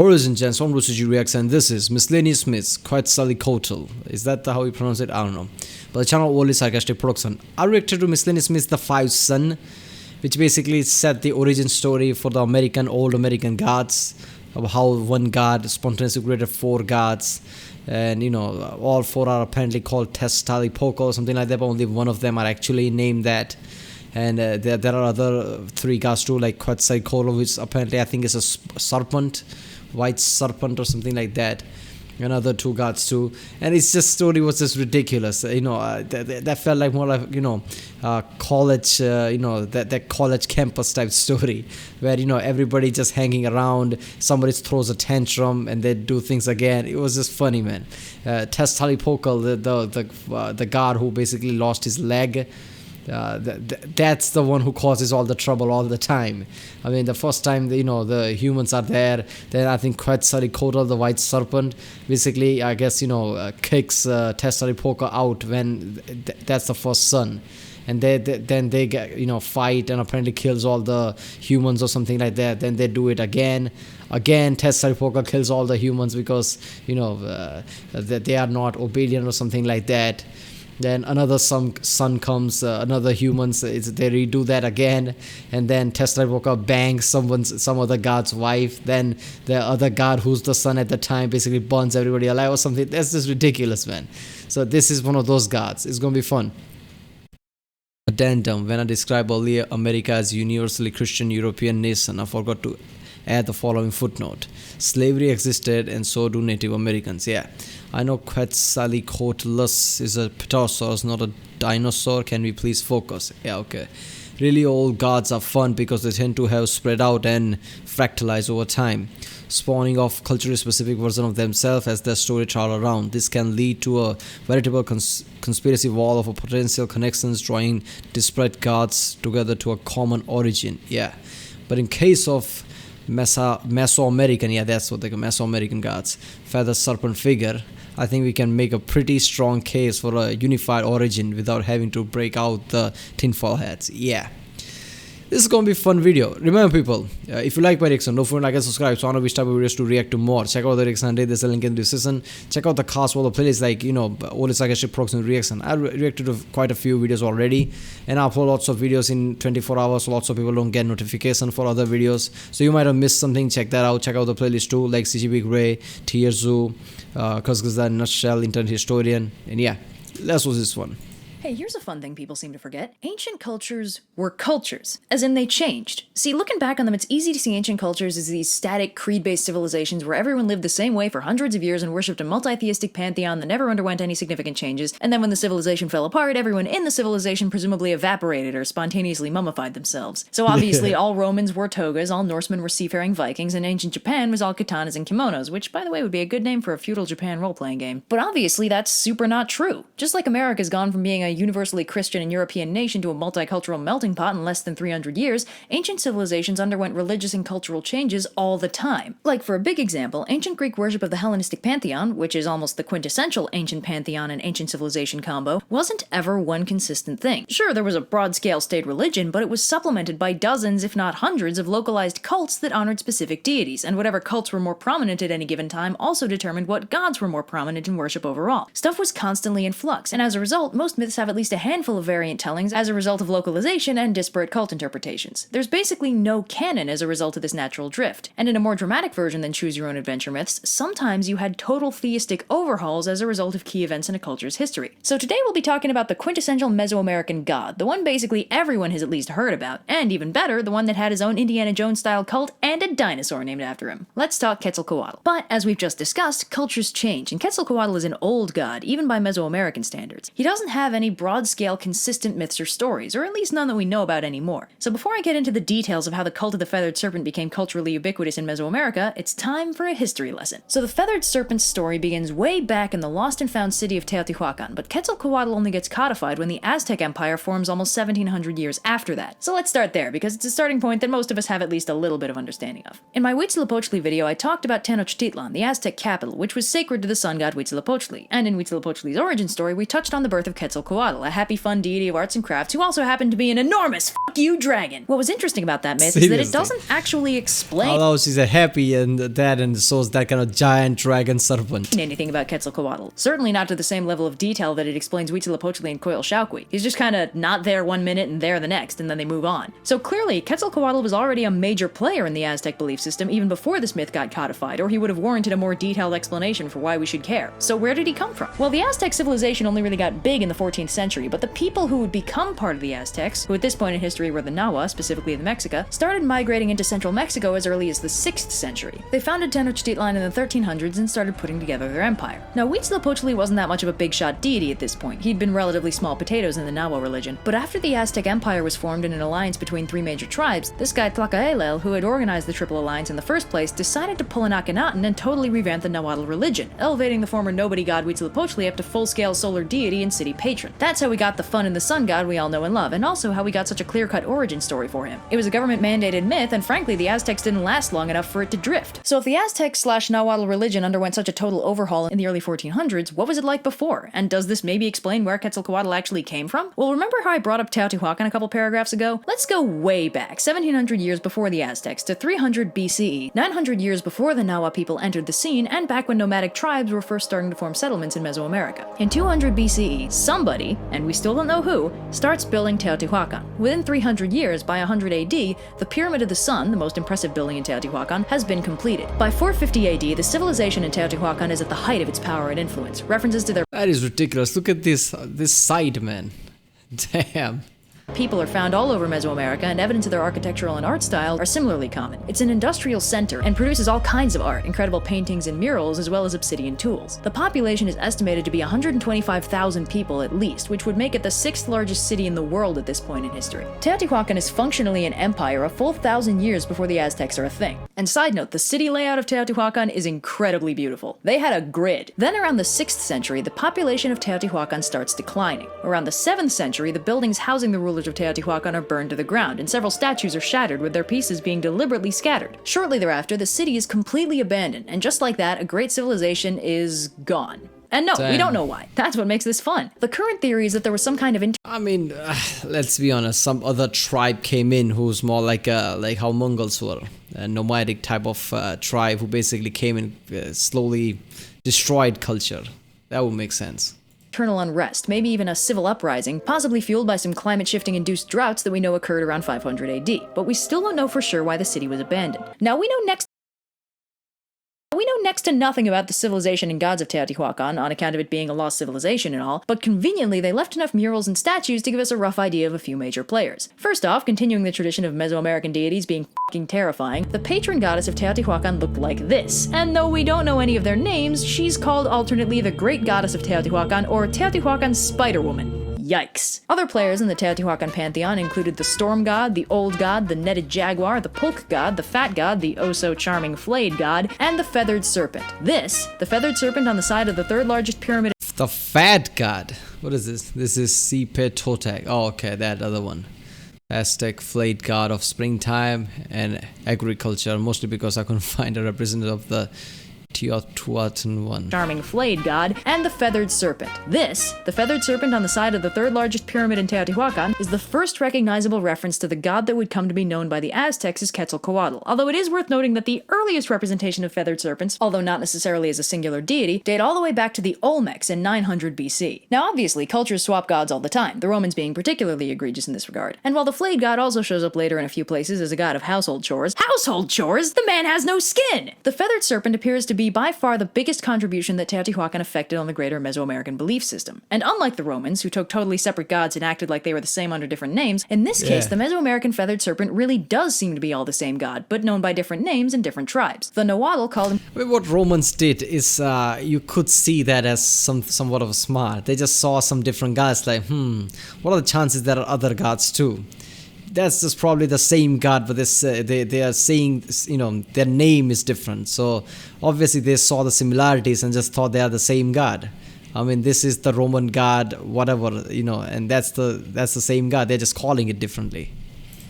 Origin Gents, on Rusuji Reacts, and this is Miscellaneous Myths, Quetzalcoatl. Is that how you pronounce it? I don't know. But the channel only Sarcastic production. I reacted to Miscellaneous Myths, The Five Sun, which basically set the origin story for the old American gods, of how one god spontaneously created four gods, and all four are apparently called Quetzalcoatl or something like that, but only one of them are actually named that. And there are other three gods too, like Quetzalcoatl, which apparently I think is a serpent, white serpent or something like that, and other two gods too. And it's just story was just ridiculous. That felt like more like college, that college campus type story, where everybody just hanging around, somebody throws a tantrum and they do things again. It was just funny, man. Quetzalcoatl, the god who basically lost his leg. That's the one who causes all the trouble all the time. I mean, the first time the humans are there, then I think Quetzalcoatl, the white serpent, basically I guess kicks Quetzalcoatl out when that's the first son, and then they get fight and apparently kills all the humans or something like that. Then they do it again. Quetzalcoatl kills all the humans because that they are not obedient or something like that. Then another son comes, another humans, they redo that again, and then Quetzalcoatl bangs some other god's wife. Then the other god, who's the son at the time, basically burns everybody alive or something. That's just ridiculous, man. So this is one of those gods. It's gonna be fun. Addendum: when I described earlier America as universally Christian European nation, I forgot to add the following footnote. Slavery existed, and so do Native Americans. Yeah, I know Quetzalcoatl is a pterosaur, not a dinosaur. Can we please focus? Yeah, okay. Really old gods are fun because they tend to have spread out and fractalized over time, spawning off culturally specific version of themselves as their story travel around. This can lead to a veritable conspiracy wall of potential connections, drawing disparate gods together to a common origin. Yeah, but in case of Mesoamerican, yeah, that's what they call Mesoamerican gods, feather serpent figure, I think we can make a pretty strong case for a unified origin without having to break out the tinfoil hats. Yeah. This is going to be a fun video. Remember, people, if you like my reaction, don't forget to like and subscribe so I know which type of videos to react to more. Check out the reaction. There's a link in the description. Check out the cast for the playlists, like, all the Sarcastic production reaction. I reacted to quite a few videos already, and I upload lots of videos in 24 hours, so lots of people don't get notification for other videos. So you might have missed something. Check that out. Check out the playlist too, like CGB Gray, Tier Zoo, Kuzgazan Nutshell, Internet Historian, and yeah, let's watch this one. Hey, here's a fun thing people seem to forget. Ancient cultures were cultures, as in they changed. See, looking back on them, it's easy to see ancient cultures as these static, creed-based civilizations where everyone lived the same way for hundreds of years and worshipped a multi-theistic pantheon that never underwent any significant changes, and then when the civilization fell apart, everyone in the civilization presumably evaporated or spontaneously mummified themselves. So obviously all Romans wore togas, all Norsemen were seafaring Vikings, and ancient Japan was all katanas and kimonos, which, by the way, would be a good name for a feudal Japan role-playing game. But obviously that's super not true. Just like America's gone from being a universally Christian and European nation to a multicultural melting pot in less than 300 years, ancient civilizations underwent religious and cultural changes all the time. Like, for a big example, ancient Greek worship of the Hellenistic pantheon, which is almost the quintessential ancient pantheon and ancient civilization combo, wasn't ever one consistent thing. Sure, there was a broad-scale state religion, but it was supplemented by dozens, if not hundreds, of localized cults that honored specific deities, and whatever cults were more prominent at any given time also determined what gods were more prominent in worship overall. Stuff was constantly in flux, and as a result, most myths have at least a handful of variant tellings as a result of localization and disparate cult interpretations. There's basically no canon as a result of this natural drift, and in a more dramatic version than choose-your-own-adventure myths, sometimes you had total theistic overhauls as a result of key events in a culture's history. So today we'll be talking about the quintessential Mesoamerican god, the one basically everyone has at least heard about, and even better, the one that had his own Indiana Jones-style cult and a dinosaur named after him. Let's talk Quetzalcoatl. But, as we've just discussed, cultures change, and Quetzalcoatl is an old god, even by Mesoamerican standards. He doesn't have any broad-scale consistent myths or stories, or at least none that we know about anymore. So before I get into the details of how the cult of the feathered serpent became culturally ubiquitous in Mesoamerica, it's time for a history lesson. So the feathered serpent's story begins way back in the lost and found city of Teotihuacan, but Quetzalcoatl only gets codified when the Aztec Empire forms almost 1700 years after that. So let's start there, because it's a starting point that most of us have at least a little bit of understanding of. In my Huitzilopochtli video, I talked about Tenochtitlan, the Aztec capital, which was sacred to the sun god Huitzilopochtli, and in Huitzilopochtli's origin story, we touched on the birth of Quetzalcoatl. Quetzalcoatl, a happy fun deity of arts and crafts who also happened to be an enormous fuck you dragon. What was interesting about that myth is that it doesn't actually explain although she's a happy and that and shows that kind of giant dragon serpent. anything about Quetzalcoatl. Certainly not to the same level of detail that it explains Huitzilopochtli and Coyolxauhqui. He's just kind of not there one minute and there the next, and then they move on. So clearly, Quetzalcoatl was already a major player in the Aztec belief system even before this myth got codified, or he would have warranted a more detailed explanation for why we should care. So where did he come from? Well, the Aztec civilization only really got big in the 14th century, but the people who would become part of the Aztecs, who at this point in history were the Nahua, specifically the Mexica, started migrating into central Mexico as early as the 6th century. They founded Tenochtitlan in the 1300s and started putting together their empire. Now, Huitzilopochtli wasn't that much of a big-shot deity at this point. He'd been relatively small potatoes in the Nahua religion. But after the Aztec Empire was formed in an alliance between three major tribes, this guy Tlacaelel, who had organized the Triple Alliance in the first place, decided to pull an Akhenaten and totally revamp the Nahuatl religion, elevating the former nobody god Huitzilopochtli up to full-scale solar deity and city patron. That's how we got the fun and the sun god we all know and love, and also how we got such a clear-cut origin story for him. It was a government-mandated myth, and frankly, the Aztecs didn't last long enough for it to drift. So if the Aztec/Nahuatl religion underwent such a total overhaul in the early 1400s, what was it like before? And does this maybe explain where Quetzalcoatl actually came from? Well, remember how I brought up Teotihuacan a couple paragraphs ago? Let's go way back, 1700 years before the Aztecs, to 300 BCE, 900 years before the Nahua people entered the scene, and back when nomadic tribes were first starting to form settlements in Mesoamerica. In 200 BCE, somebody, and we still don't know who, starts building Teotihuacan. Within 300 years, by 100 AD, the Pyramid of the Sun, the most impressive building in Teotihuacan, has been completed. By 450 AD, the civilization in Teotihuacan is at the height of its power and influence. References to their That is ridiculous. Look at this site, man. Damn. people are found all over Mesoamerica, and evidence of their architectural and art style are similarly common. It's an industrial center and produces all kinds of art, incredible paintings and murals, as well as obsidian tools. The population is estimated to be 125,000 people at least, which would make it the 6th largest city in the world at this point in history. Teotihuacan is functionally an empire a full 1,000 years before the Aztecs are a thing. And side note, the city layout of Teotihuacan is incredibly beautiful. They had a grid. Then around the 6th century, the population of Teotihuacan starts declining. Around the 7th century, the buildings housing the rulers of Teotihuacan are burned to the ground, and several statues are shattered with their pieces being deliberately scattered. Shortly thereafter, the city is completely abandoned, and just like that, a great civilization is gone. And no, we don't know why. That's what makes this fun. The current theory is that there was some kind of let's be honest, some other tribe came in who's more like how Mongols were, a nomadic type of tribe who basically came and slowly destroyed culture. That would make sense. internal unrest, maybe even a civil uprising, possibly fueled by some climate-shifting induced droughts that we know occurred around 500 AD. But we still don't know for sure why the city was abandoned. Now, we know next to nothing about the civilization and gods of Teotihuacan, on account of it being a lost civilization and all, but conveniently they left enough murals and statues to give us a rough idea of a few major players. First off, continuing the tradition of Mesoamerican deities being f***ing terrifying, the patron goddess of Teotihuacan looked like this. And though we don't know any of their names, she's called alternately the Great Goddess of Teotihuacan or Teotihuacan Spider-Woman. Yikes. Other players in the Teotihuacan pantheon included the Storm God, the Old God, the Netted Jaguar, the Pulk God, the Fat God, the oh-so-charming Flayed God, and the Feathered Serpent. This, the Feathered Serpent on the side of the 3rd largest pyramid. The Fat God. What is this? This is Sipetotec. Oh, okay, that other one. Aztec flayed god of springtime and agriculture, mostly because I couldn't find a representative of the Teotihuacan one. Charming Flayed God, and the Feathered Serpent. This, the Feathered Serpent on the side of the 3rd largest pyramid in Teotihuacan, is the first recognizable reference to the god that would come to be known by the Aztecs as Quetzalcoatl, although it is worth noting that the earliest representation of feathered serpents, although not necessarily as a singular deity, date all the way back to the Olmecs in 900 BC. Now obviously, cultures swap gods all the time, the Romans being particularly egregious in this regard. And while the Flayed God also shows up later in a few places as a god of household chores, household chores? The man has no skin! The Feathered Serpent appears to be by far the biggest contribution that Teotihuacan affected on the greater Mesoamerican belief system. And unlike the Romans, who took totally separate gods and acted like they were the same under different names, in this case, the Mesoamerican Feathered Serpent really does seem to be all the same god, but known by different names in different tribes. The Nahuatl called him. What Romans did is, you could see that as somewhat of a smart. They just saw some different gods, like, what are the chances there are other gods too? That's just probably the same god, but they are saying, their name is different. So obviously they saw the similarities and just thought they are the same god. I mean, this is the Roman god, whatever, and that's the same god. They're just calling it differently.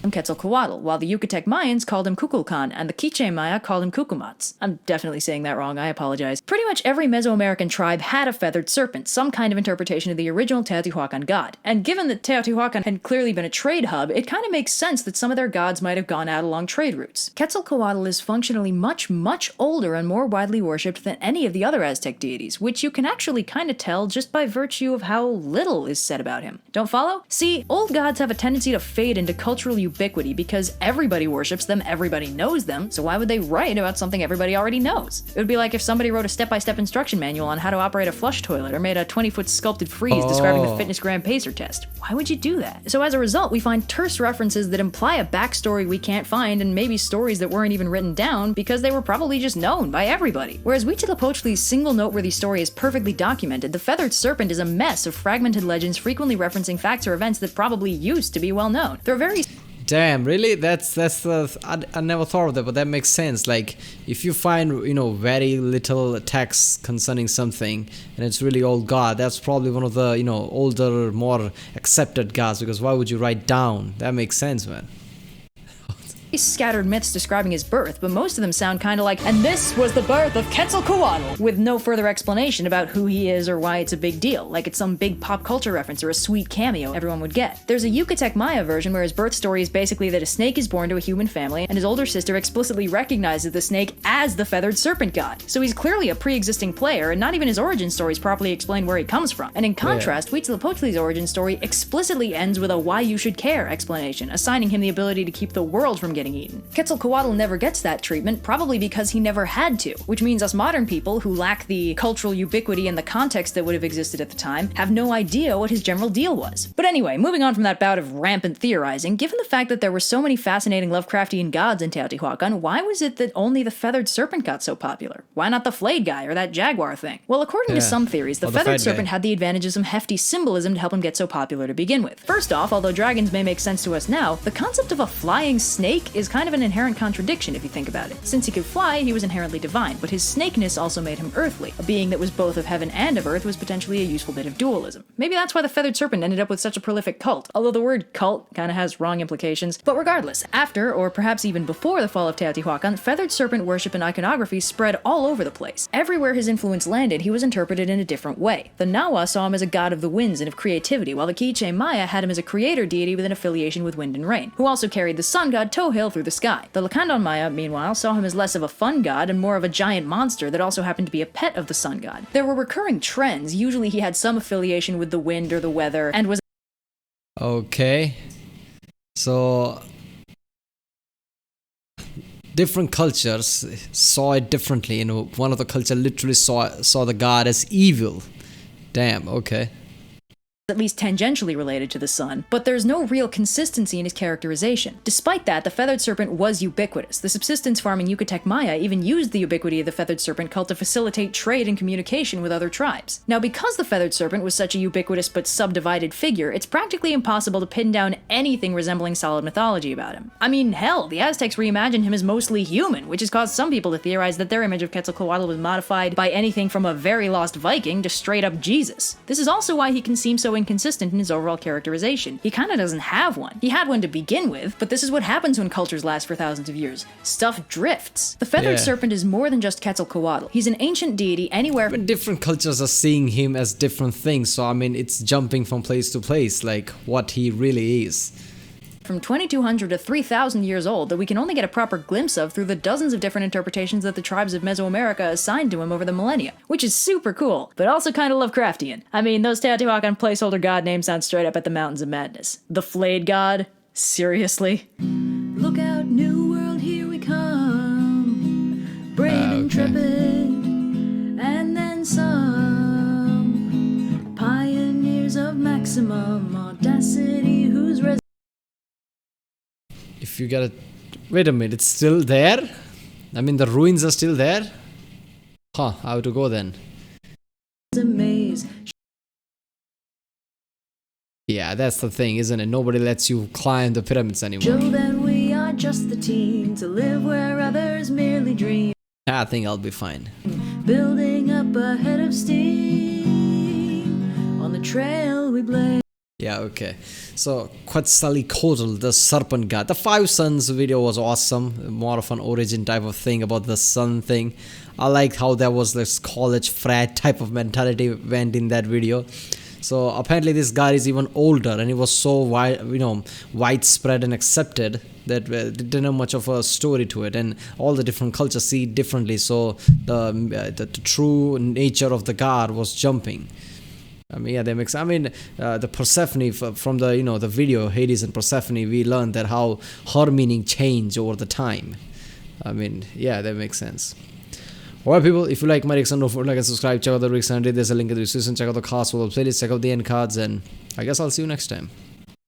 Quetzalcoatl, while the Yucatec Mayans called him Kukulkan and the Quiche Maya called him Cucumats. I'm definitely saying that wrong, I apologize. Pretty much every Mesoamerican tribe had a feathered serpent, some kind of interpretation of the original Teotihuacan god. And given that Teotihuacan had clearly been a trade hub, it kind of makes sense that some of their gods might have gone out along trade routes. Quetzalcoatl is functionally much older and more widely worshipped than any of the other Aztec deities, which you can actually kind of tell just by virtue of how little is said about him. Don't follow? See, old gods have a tendency to fade into cultural ubiquity because everybody worships them, everybody knows them, so why would they write about something everybody already knows? It would be like if somebody wrote a step-by-step instruction manual on how to operate a flush toilet or made a 20-foot sculpted frieze describing the fitness gram pacer test. Why would you do that? So as a result, we find terse references that imply a backstory we can't find and maybe stories that weren't even written down because they were probably just known by everybody. Whereas Huitzilopochtli's single noteworthy story is perfectly documented, the feathered serpent is a mess of fragmented legends frequently referencing facts or events that probably used to be well known. There are very Damn, really? I never thought of that, but that makes sense. Like, if you find, very little text concerning something, and it's really old god, that's probably one of the, older, more accepted gods, because why would you write down? That makes sense, man. scattered myths describing his birth, but most of them sound kind of like, and this was the birth of Quetzalcoatl, with no further explanation about who he is or why it's a big deal, like it's some big pop culture reference or a sweet cameo everyone would get. There's a Yucatec Maya version where his birth story is basically that a snake is born to a human family, and his older sister explicitly recognizes the snake as the feathered serpent god. So he's clearly a pre-existing player, and not even his origin stories properly explain where he comes from. And in contrast, Huitzilopochtli's origin story explicitly ends with a why you should care explanation, assigning him the ability to keep the world from getting eaten. Quetzalcoatl never gets that treatment, probably because he never had to, which means us modern people, who lack the cultural ubiquity and the context that would have existed at the time, have no idea what his general deal was. But anyway, moving on from that bout of rampant theorizing, given the fact that there were so many fascinating Lovecraftian gods in Teotihuacan, why was it that only the feathered serpent got so popular? Why not the flayed guy or that jaguar thing? Well, according to some theories, the feathered serpent had the advantage of some hefty symbolism to help him get so popular to begin with. First off, although dragons may make sense to us now, the concept of a flying snake is kind of an inherent contradiction if you think about it. Since he could fly, he was inherently divine, but his snakeness also made him earthly. A being that was both of heaven and of earth was potentially a useful bit of dualism. Maybe that's why the feathered serpent ended up with such a prolific cult, although the word cult kind of has wrong implications. But regardless, after, or perhaps even before the fall of Teotihuacan, feathered serpent worship and iconography spread all over the place. Everywhere his influence landed, he was interpreted in a different way. The Nahua saw him as a god of the winds and of creativity, while the Quiche Maya had him as a creator deity with an affiliation with wind and rain, who also carried the sun god Tohil through the sky. The Lacandon Maya, meanwhile, saw him as less of a fun god and more of a giant monster that also happened to be a pet of the sun god. There were recurring trends. Usually he had some affiliation with the wind or the weather, and was okay. So different cultures saw it differently. One of the culture literally saw the god as evil. Damn, okay. At least tangentially related to the sun, but there's no real consistency in his characterization. Despite that, the feathered serpent was ubiquitous. The subsistence farming Yucatec Maya even used the ubiquity of the feathered serpent cult to facilitate trade and communication with other tribes. Now, because the feathered serpent was such a ubiquitous but subdivided figure, it's practically impossible to pin down anything resembling solid mythology about him. I mean, hell, the Aztecs reimagined him as mostly human, which has caused some people to theorize that their image of Quetzalcoatl was modified by anything from a very lost Viking to straight up Jesus. This is also why he can seem so inconsistent in his overall characterization. He kinda doesn't have one. He had one to begin with, but this is what happens when cultures last for thousands of years. Stuff drifts. The feathered serpent is more than just Quetzalcoatl. He's an ancient deity anywhere. Different cultures are seeing him as different things, so I mean, it's jumping from place to place, like what he really is. From 2200 to 3000 years old that we can only get a proper glimpse of through the dozens of different interpretations that the tribes of Mesoamerica assigned to him over the millennia, which is super cool, but also kind of Lovecraftian. I mean, those Teotihuacan placeholder god names sound straight up at the Mountains of Madness. The Flayed God? Seriously? Look out, new world, here we come. Brave, intrepid, and then some. Pioneers of maximum audacity whose If you gotta... Wait a minute, it's still there? I mean, the ruins are still there? Huh, how to go then? maze. Yeah, that's the thing, isn't it? Nobody lets you climb the pyramids anymore. Show that we are just the team to live where others merely dream. I think I'll be fine. Building up a head of steam on the trail we blaze. Yeah, okay. So Quetzalcoatl, the serpent god. The Five Sons video was awesome. More of an origin type of thing about the sun thing. I liked how there was this college frat type of mentality went in that video. So apparently this guy is even older, and it was so wide, widespread and accepted that didn't have much of a story to it, and all the different cultures see it differently. So the true nature of the god was jumping. I mean, yeah, that makes. I mean, the Persephone from the the video Hades and Persephone, we learned that how her meaning changed over the time. I mean, yeah, that makes sense. Alright, people, if you like my reaction, don't forget to like and subscribe. Check out the reaction. There's a link in the description. Check out the cast for the playlist. Check out the end cards, and I guess I'll see you next time.